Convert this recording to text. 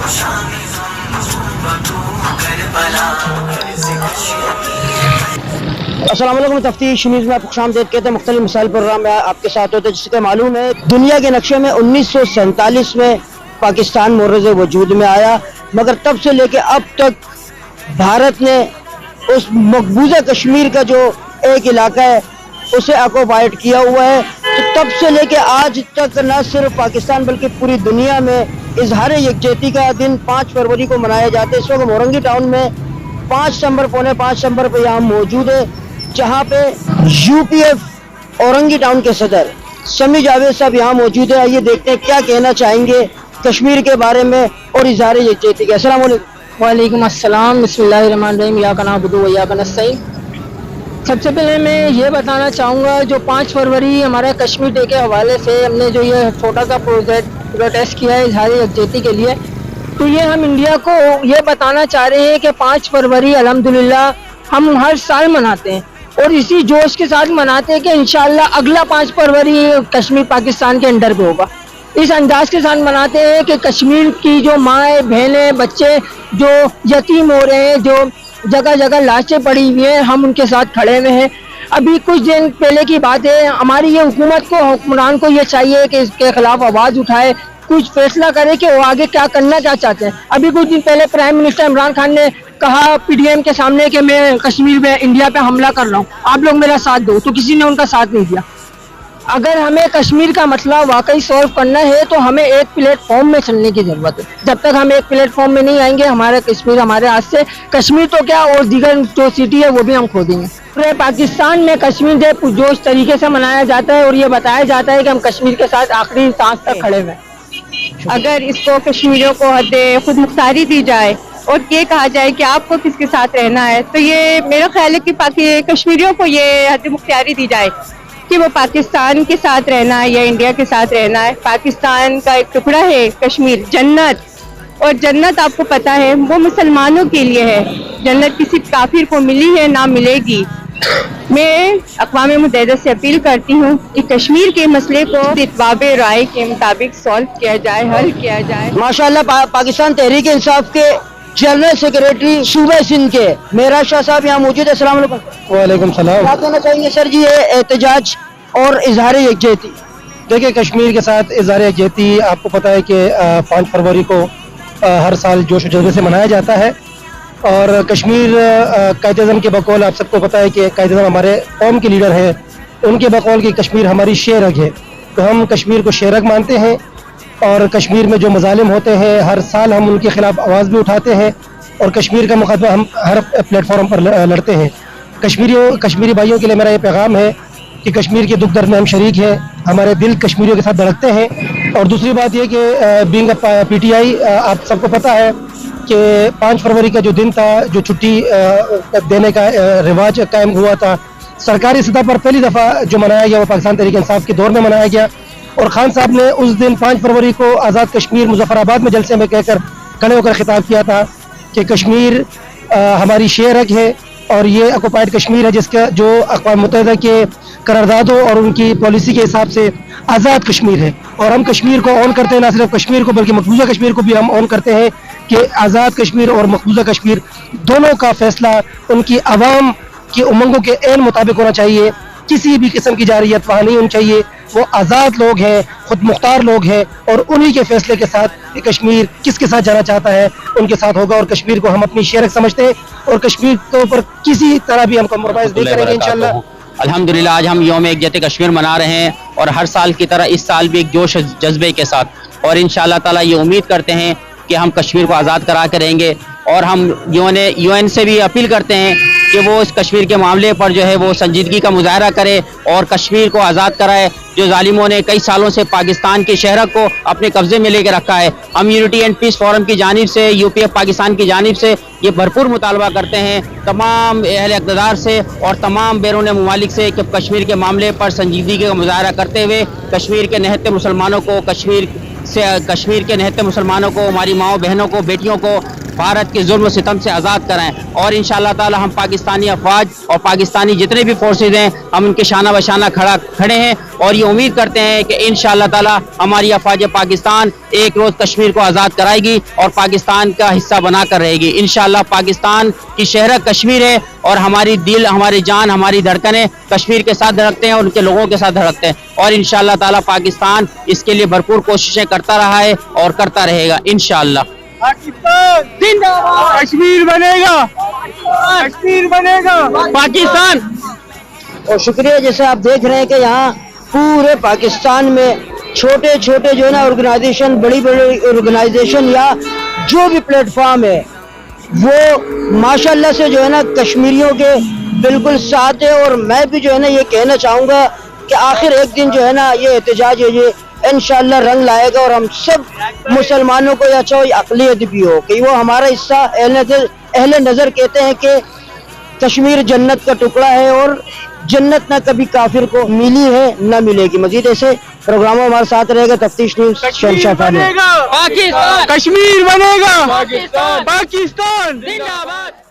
अस्सलाम वालेकुम। तफ्तीश न्यूज़ में आपको खुशामदीद कहते हैं। मुख्तलिफ मसाइल प्रोग्राम में आपके साथ होते हैं। जिसके मालूम है दुनिया के नक्शे में 1947 में पाकिस्तान मोरज़ वजूद में आया, मगर तब से लेके अब तक भारत ने उस मकबूजा कश्मीर का जो एक इलाका है उसे ऑक्युपाइड किया हुआ है। तो तब से लेके आज तक न सिर्फ पाकिस्तान बल्कि पूरी दुनिया में इजहार यकजहती का दिन 5 फरवरी को मनाया जाता है। इस वक्त औरंगी टाउन में 5 नंबर पौने 5 नंबर पे यहाँ मौजूद है, जहाँ पे यूपीएफ औरंगी टाउन के सदर समी जावेद साहब यहाँ मौजूद है। आइए देखते हैं क्या कहना चाहेंगे कश्मीर के बारे में और इजहार यकजहती के। अस्सलाम वालेकुम। वालेकुम अस्सलाम। बिस्मिल्लाहिर्रहमानिर्रहीम। इय्याका नअबुदु व इय्याका नस्तईन। सबसे पहले मैं ये बताना चाहूँगा, जो 5 फरवरी हमारा कश्मीर डे के हवाले से हमने जो ये छोटा सा प्रोटेस्ट किया है इजहार यकजहती के लिए, तो ये हम इंडिया को ये बताना चाह रहे हैं कि 5 फरवरी अल्हम्दुलिल्लाह हम हर साल मनाते हैं और इसी जोश के साथ मनाते हैं कि इंशाअल्लाह अगला 5 फरवरी कश्मीर पाकिस्तान के अंडर पे होगा। इस अंदाज के साथ मनाते हैं कि कश्मीर की जो माएँ बहनें बच्चे जो यतीम हो रहे हैं, जो जगह जगह लाशें पड़ी हुई हैं, हम उनके साथ खड़े हुए हैं। अभी कुछ दिन पहले की बात है, हमारी ये हुकूमत को हुक्मरान को ये चाहिए कि इसके खिलाफ आवाज़ उठाए, कुछ फैसला करे कि वो आगे क्या करना क्या चाहते हैं। अभी कुछ दिन पहले प्राइम मिनिस्टर इमरान खान ने कहा पीडीएम के सामने कि मैं कश्मीर में इंडिया पे हमला कर रहा हूँ, आप लोग मेरा साथ दो, तो किसी ने उनका साथ नहीं दिया। अगर हमें कश्मीर का मसला वाकई सॉल्व करना है तो हमें एक प्लेटफॉर्म में चलने की ज़रूरत है। जब तक हम एक प्लेटफॉर्म में नहीं आएंगे हमारा कश्मीर हमारे हाथ से, कश्मीर तो क्या और दीगर जो सिटी है वो भी हम खो देंगे। पूरे पाकिस्तान में कश्मीर डे पुरजोश तरीके से मनाया जाता है और ये बताया जाता है कि हम कश्मीर के साथ आखिरी सांस तक खड़े हुए। अगर इसको कश्मीरियों को हद खुद मुख्तारी दी जाए और ये कहा जाए कि आपको किसके साथ रहना है, तो ये मेरा ख्याल है कि कश्मीरियों को ये हद मुख्तारी दी जाए कि वो पाकिस्तान के साथ रहना है या इंडिया के साथ रहना है। पाकिस्तान का एक टुकड़ा है कश्मीर, जन्नत, और जन्नत आपको पता है वो मुसलमानों के लिए है। जन्नत किसी काफिर को मिली है ना मिलेगी। मैं अक़वाम मुत्तहिदा से अपील करती हूँ कि कश्मीर के मसले को इत्वाबे राय के मुताबिक सॉल्व किया जाए, हल किया जाए। माशाअल्लाह पाकिस्तान तहरीक इंसाफ के जनरल सेक्रेटरी सूबे सिंध के मेहराज शाह साहब यहाँ मौजूद है। अस्सलाम वालेकुम। वालेकुम सलाम। क्या कहना चाहेंगे सर जी ये एहतजाज और इजहार यकजहती? देखिए, कश्मीर के साथ इजहार यकजहती आपको पता है कि 5 फरवरी को हर साल जोश जज्बे से मनाया जाता है और कश्मीर कायद-ए-आज़म के बकौल आप सबको पता है कि कायद-ए-आज़म हमारे कौम के लीडर हैं, उनके बकौल की कश्मीर हमारी शेरग है, तो हम कश्मीर को शेरग मानते हैं और कश्मीर में जो मजालिम होते हैं हर साल हम उनके खिलाफ आवाज़ भी उठाते हैं और कश्मीर का मुकदमा हम हर प्लेटफॉर्म पर लड़ते हैं। कश्मीरी भाइयों के लिए मेरा ये पैगाम है कि कश्मीर के दुख दर्द में हम शरीक हैं, हमारे दिल कश्मीरियों के साथ धड़कते हैं। और दूसरी बात ये कि बीइंग अ पीटीआई आप सबको पता है कि 5 फरवरी का जो दिन था, जो छुट्टी देने का रिवाज कायम हुआ था, सरकारी सतह पर पहली दफ़ा जो मनाया गया वो पाकिस्तान तहरीक इंसाफ के दौर में मनाया गया और खान साहब ने उस दिन 5 फरवरी को आज़ाद कश्मीर मुजफ्फराबाद में जलसे में कहकर खड़े होकर खिताब किया था कि कश्मीर हमारी शेरग है और ये ऑक्युपाइड कश्मीर है जिसका जो अक़वाम मुत्तहिदा के करारदादों और उनकी पॉलिसी के हिसाब से आज़ाद कश्मीर है। और हम कश्मीर को ऑन करते हैं, ना सिर्फ कश्मीर को बल्कि मकबूजा कश्मीर को भी हम ऑन करते हैं कि आज़ाद कश्मीर और मकबूजा कश्मीर दोनों का फैसला उनकी आवाम की उमंगों के ऐन मुताबिक होना चाहिए। किसी भी किस्म की जारियत वहाँ नहीं होनी चाहिए। वो आज़ाद लोग हैं, खुद मुख्तार लोग हैं और उन्हीं के फैसले के साथ कश्मीर किसके साथ जाना चाहता है उनके साथ होगा और कश्मीर को हम अपनी शेरक समझते हैं और कश्मीर के ऊपर किसी तरह भी हम कम्प्रोमाइज़ नहीं करेंगे इंशाअल्लाह। अल्हम्दुलिल्लाह आज हम यौम यकजहती कश्मीर मना रहे हैं और हर साल की तरह इस साल भी एक जोश जज्बे के साथ और इंशाअल्लाह ताला ये उम्मीद करते हैं कि हम कश्मीर को आज़ाद करा के रहेंगे और हम यूएन से भी अपील करते हैं कि वो इस कश्मीर के मामले पर जो है वो संजीदगी का मुजाहरा करे और कश्मीर को आज़ाद कराए। जो जालिमों ने कई सालों से पाकिस्तान की शहरक को अपने कब्जे में लेकर रखा है, हम यूनिटी एंड पीस फोरम की जानिब से, यूपीएफ पाकिस्तान की जानिब से ये भरपूर मुतालबा करते हैं तमाम अहले इक़्तिदार से और तमाम बैरून मुमालिक से कि कश्मीर के मामले पर संजीदगी का मुजाहरा करते हुए कश्मीर के निहत्ते मुसलमानों को, कश्मीर के निहत्ते मुसलमानों को, हमारी माओ बहनों को, बेटियों को भारत के जुल्म सितम से आज़ाद कराएं। और इंशाअल्लाह ताला हम पाकिस्तानी अफवाज और पाकिस्तानी जितने भी फोर्सेज हैं हम उनके शाना बशाना खड़े हैं और ये उम्मीद करते हैं कि इंशाअल्लाह ताला हमारी अफवाज पाकिस्तान एक रोज़ कश्मीर को आज़ाद कराएगी और पाकिस्तान का हिस्सा बना कर रहेगी। इंशाअल्लाह पाकिस्तान की शहर कश्मीर है और हमारी दिल, हमारी जान, हमारी धड़कनें कश्मीर के साथ धड़कते हैं और उनके लोगों के साथ धड़कते हैं। और इंशाअल्लाह ताला पाकिस्तान इसके लिए भरपूर कोशिशें करता रहा है और करता रहेगा इंशाअल्लाह। पाकिस्तान जिंदाबाद, कश्मीर बनेगा, कश्मीर बनेगा पाकिस्तान। और शुक्रिया। जैसे आप देख रहे हैं कि यहाँ पूरे पाकिस्तान में छोटे छोटे जो है ना ऑर्गेनाइजेशन, बड़ी बड़ी ऑर्गेनाइजेशन या जो भी प्लेटफॉर्म है वो माशाल्लाह से जो है ना कश्मीरियों के बिल्कुल साथ है। और मैं भी जो है ना ये कहना चाहूँगा कि आखिर एक दिन जो है ना ये एहतजाज है ये इंशाअल्लाह रंग लाएगा और हम सब मुसलमानों को या चाहे अक़लियत भी हो कि वो हमारा हिस्सा अहले नज़र कहते हैं कि कश्मीर जन्नत का टुकड़ा है और जन्नत ना कभी काफिर को मिली है ना मिलेगी। मजीद ऐसे प्रोग्रामों हमारे साथ रहेगा। तफ्तीश न्यूज़ शहंशाह पाकिस्तान, कश्मीर बनेगा, पाकिस्तान जिंदाबाद।